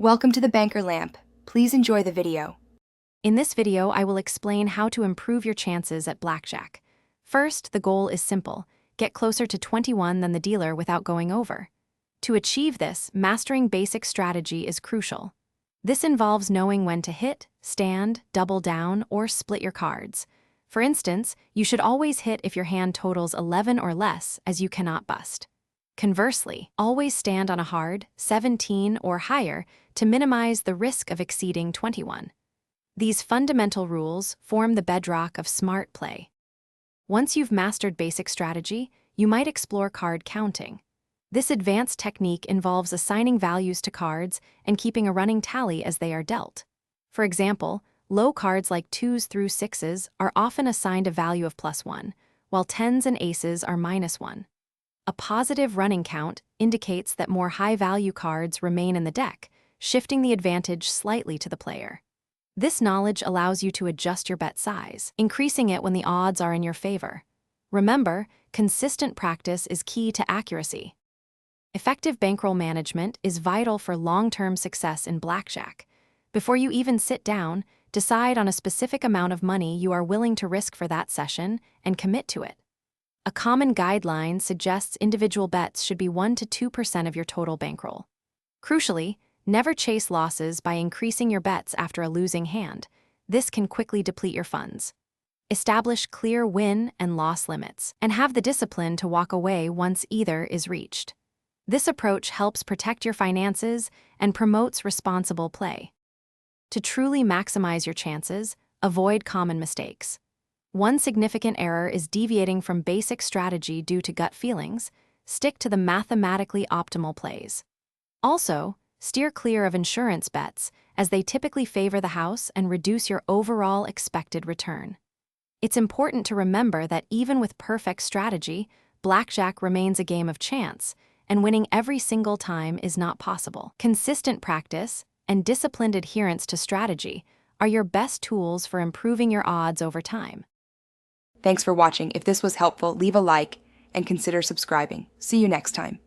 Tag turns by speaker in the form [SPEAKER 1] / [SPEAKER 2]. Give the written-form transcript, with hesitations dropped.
[SPEAKER 1] Welcome to the Banker Lamp. Please enjoy the video.
[SPEAKER 2] In this video, I will explain how to improve your chances at blackjack. First, the goal is simple: get closer to 21 than the dealer without going over. To achieve this, mastering basic strategy is crucial. This involves knowing when to hit, stand, double down, or split your cards. For instance, you should always hit if your hand totals 11 or less, as you cannot bust. Conversely, always stand on a hard 17 or higher to minimize the risk of exceeding 21. These fundamental rules form the bedrock of smart play. Once you've mastered basic strategy, you might explore card counting. This advanced technique involves assigning values to cards and keeping a running tally as they are dealt. For example, low cards like 2s through 6s are often assigned a value of +1, while 10s and aces are -1. A positive running count indicates that more high-value cards remain in the deck, shifting the advantage slightly to the player. This knowledge allows you to adjust your bet size, increasing it when the odds are in your favor. Remember, consistent practice is key to accuracy. Effective bankroll management is vital for long-term success in blackjack. Before you even sit down, decide on a specific amount of money you are willing to risk for that session and commit to it. A common guideline suggests individual bets should be 1 to 2% of your total bankroll. Crucially, never chase losses by increasing your bets after a losing hand. This can quickly deplete your funds. Establish clear win and loss limits, and have the discipline to walk away once either is reached. This approach helps protect your finances and promotes responsible play. To truly maximize your chances, avoid common mistakes. One significant error is deviating from basic strategy due to gut feelings. Stick to the mathematically optimal plays. Also, steer clear of insurance bets, as they typically favor the house and reduce your overall expected return. It's important to remember that even with perfect strategy, blackjack remains a game of chance, and winning every single time is not possible. Consistent practice and disciplined adherence to strategy are your best tools for improving your odds over time.
[SPEAKER 1] Thanks for watching. If this was helpful, leave a like and consider subscribing. See you next time.